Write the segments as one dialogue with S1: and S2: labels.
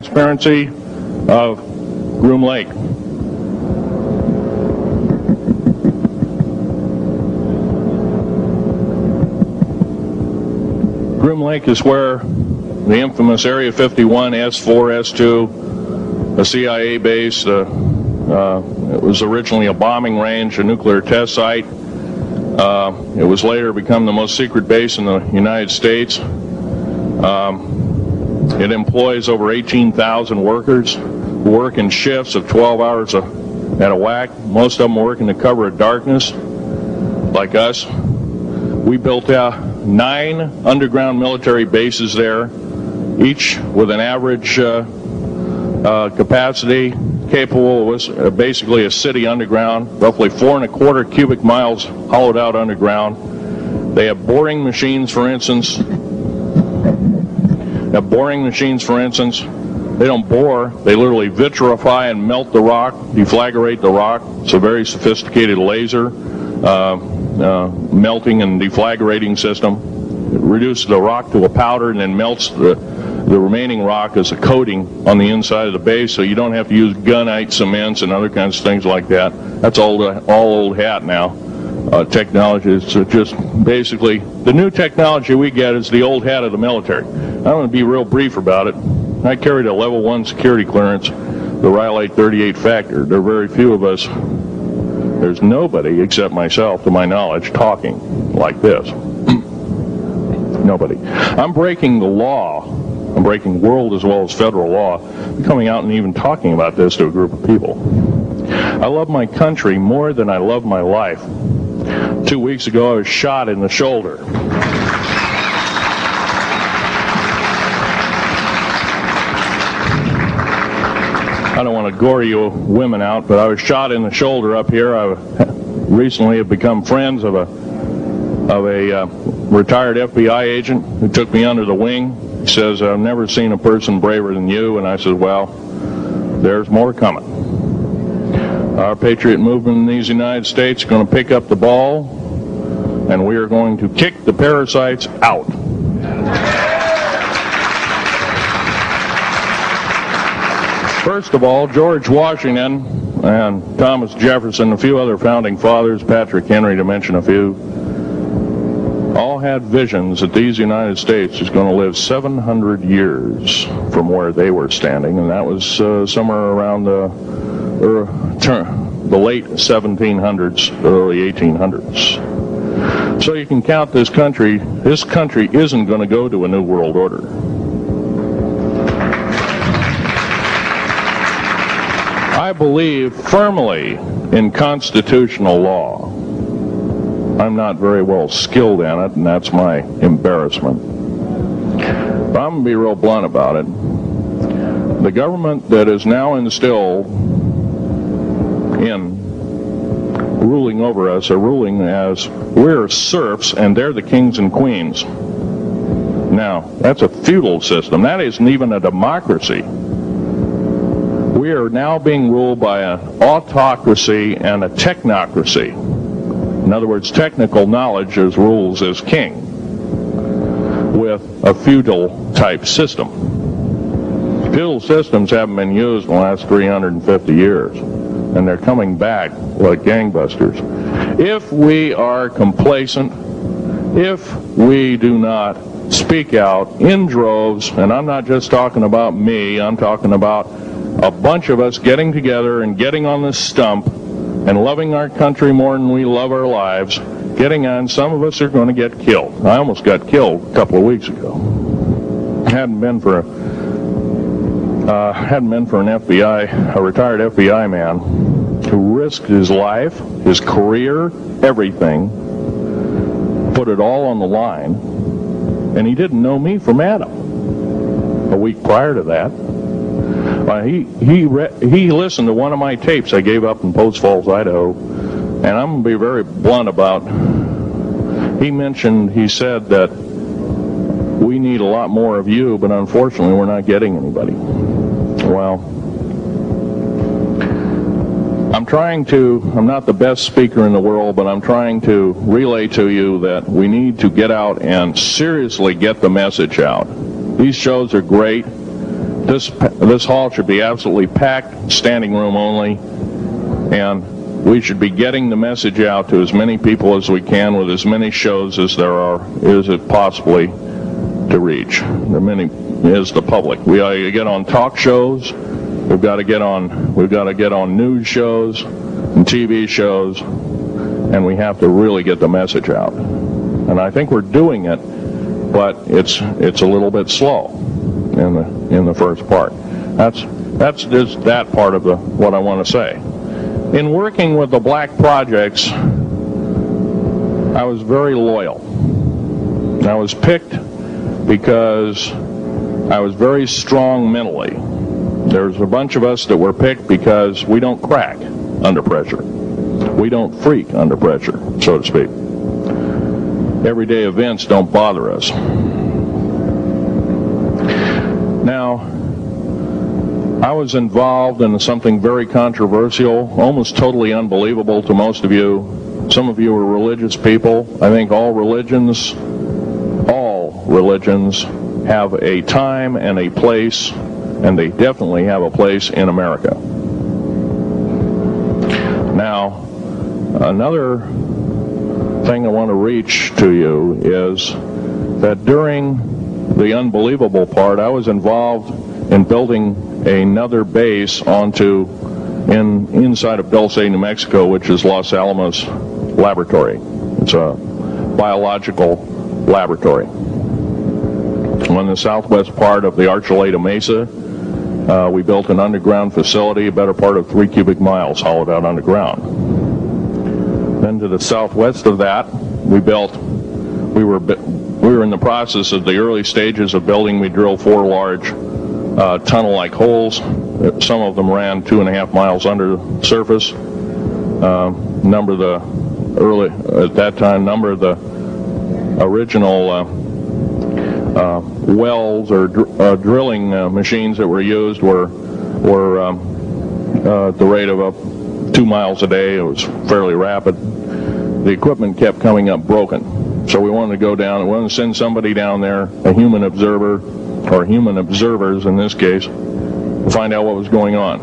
S1: Transparency of Groom Lake. Groom Lake is where the infamous Area 51, S4, S2, a CIA base, it was originally a bombing range, a nuclear test site. It was later become the most secret base in the United States. It employs over 18,000 workers who work in shifts of 12 hours at a whack. Most of them work in the cover of darkness, like us. We built 9 underground military bases there, each with an average capacity capable of basically a city underground, roughly 4¼ cubic miles hollowed out underground. They have boring machines, for instance. They don't bore, they literally vitrify and melt the rock, deflagrate the rock. It's a very sophisticated laser melting and deflagrating system. It reduces the rock to a powder and then melts the remaining rock as a coating on the inside of the base, so you don't have to use gunite cements and other kinds of things like that. That's all old hat now. Technology is just basically the new technology we get is the old hat of the military. I'm going to be real brief about it. I carried a level 1 security clearance, the Rhyolite 38 factor. There are very few of us. There's nobody except myself, to my knowledge, talking like this. Nobody. I'm breaking the law. I'm breaking world as well as federal law, coming out and even talking about this to a group of people. I love my country more than I love my life. 2 weeks ago, I was shot in the shoulder. I don't want to gore you women out, but I was shot in the shoulder up here. I recently have become friends of a retired FBI agent who took me under the wing. He says, I've never seen a person braver than you. And I said, well, there's more coming. Our patriot movement in these United States is going to pick up the ball, and we are going to kick the parasites out. First of all, George Washington and Thomas Jefferson, a few other founding fathers, Patrick Henry to mention a few, all had visions that these United States is going to live 700 years from where they were standing, and that was somewhere around the late 1700s, early 1800s. So you can count this country isn't going to go to a new world order. I believe firmly in constitutional law. I'm not very well skilled in it, and that's my embarrassment. But I'm going to be real blunt about it. The government that is now instilled in ruling over us are ruling as we're serfs and they're the kings and queens. Now, that's a feudal system. That isn't even a democracy. We are now being ruled by an autocracy and a technocracy. In other words, technical knowledge as rules as king, with a feudal type system. Feudal systems haven't been used in the last 350 years, and they're coming back like gangbusters. If we are complacent, if we do not speak out in droves, and I'm not just talking about me, I'm talking about a bunch of us getting together and getting on this stump and loving our country more than we love our lives, getting on, some of us are going to get killed. I almost got killed a couple of weeks ago. Hadn't been for an FBI, a retired FBI man who risked his life, his career, everything, put it all on the line, and he didn't know me from Adam. A week prior to that, he listened to one of my tapes I gave up in Post Falls, Idaho, and I'm going to be very blunt about, he said that we need a lot more of you, but unfortunately we're not getting anybody. Well, I'm not the best speaker in the world, but I'm trying to relay to you that we need to get out and seriously get the message out. These shows are great. this hall should be absolutely packed, standing room only, and we should be getting the message out to as many people as we can with as many shows as there is it possibly to reach. The many is the public. We ought to get on talk shows. We've got to get on news shows and TV shows, and we have to really get the message out. And I think we're doing it, but it's a little bit slow in the first part. That's just that part of what I want to say. In working with the black projects, I was very loyal. I was picked because I was very strong mentally. There's a bunch of us that were picked because we don't crack under pressure. We don't freak under pressure, so to speak. Everyday events don't bother us. Now, I was involved in something very controversial, almost totally unbelievable to most of you. Some of you are religious people. I think all religions have a time and a place, and they definitely have a place in America. Now, another thing I want to reach to you is that during the unbelievable part, I was involved in building another base inside of Dulce, New Mexico, which is Los Alamos Laboratory. It's a biological laboratory. On the southwest part of the Archuleta Mesa, we built an underground facility, a better part of 3 cubic miles hollowed out underground. Then to the southwest of that, we were in the process of the early stages of building. We drilled 4 large tunnel-like holes. Some of them ran 2.5 miles under the surface. Number of the original wells or drilling machines that were used were at the rate of up 2 miles a day. It was fairly rapid. The equipment kept coming up broken. So we wanted to go down, we wanted to send somebody down there, a human observer, or human observers in this case, to find out what was going on.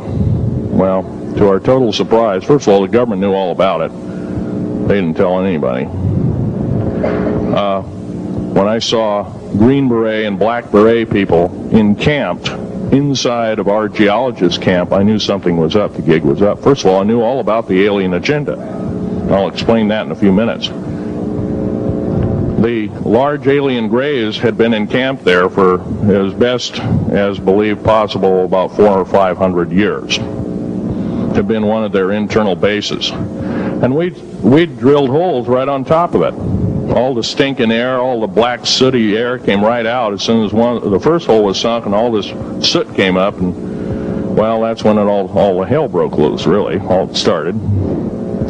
S1: Well, to our total surprise, first of all, the government knew all about it. They didn't tell anybody. When I saw Green Beret and Black Beret people encamped inside of our geologist camp, I knew something was up, the gig was up. First of all, I knew all about the alien agenda. I'll explain that in a few minutes. The large alien grays had been encamped there for as best as believed possible about 400 or 500 years. Had been one of their internal bases. And we drilled holes right on top of it. All the stinking air, all the black sooty air came right out as soon as the first hole was sunk, and all this soot came up, and well, that's when all the hell broke loose, really, all it started.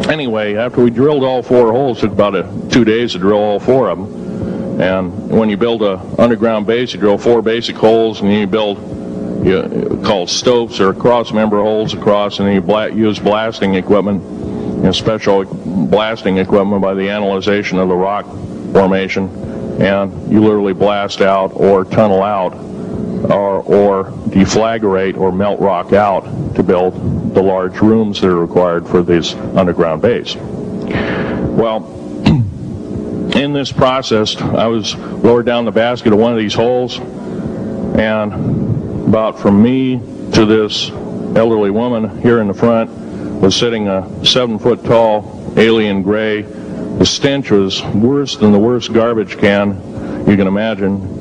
S1: Anyway, after we drilled all 4 holes, it took about 2 days to drill all 4 of them. And when you build an underground base, you drill 4 basic holes, and then you build called stopes or cross-member holes across, and then you use blasting equipment, special blasting equipment by the analyzation of the rock formation, and you literally blast out or tunnel out or deflagrate or melt rock out to build the large rooms that are required for this underground base. Well, in this process, I was lowered down the basket of one of these holes, and about from me to this elderly woman here in the front was sitting a 7-foot-tall alien gray. The stench was worse than the worst garbage can you can imagine.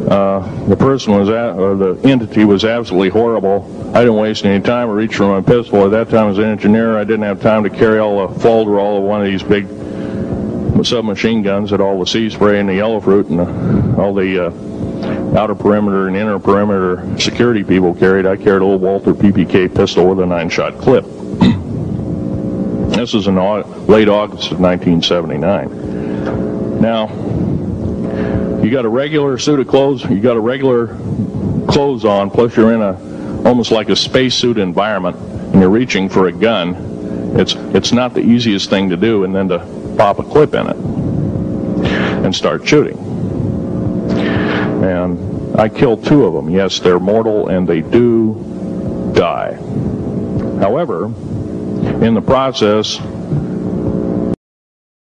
S1: The entity was absolutely horrible. I didn't waste any time. I reached for my pistol. At that time, as an engineer, I didn't have time to carry all the folderol of one of these big submachine guns that all the sea spray and the yellow fruit and all the outer perimeter and inner perimeter security people carried. I carried a little Walther PPK pistol with a 9-shot clip. This was in late August of 1979. Now, you got a regular suit of clothes, you got a regular clothes on, plus you're in almost like a spacesuit environment, and you're reaching for a gun. It's not the easiest thing to do, and then to pop a clip in it and start shooting. And I killed 2 of them. Yes, they're mortal and they do die. However, in the process,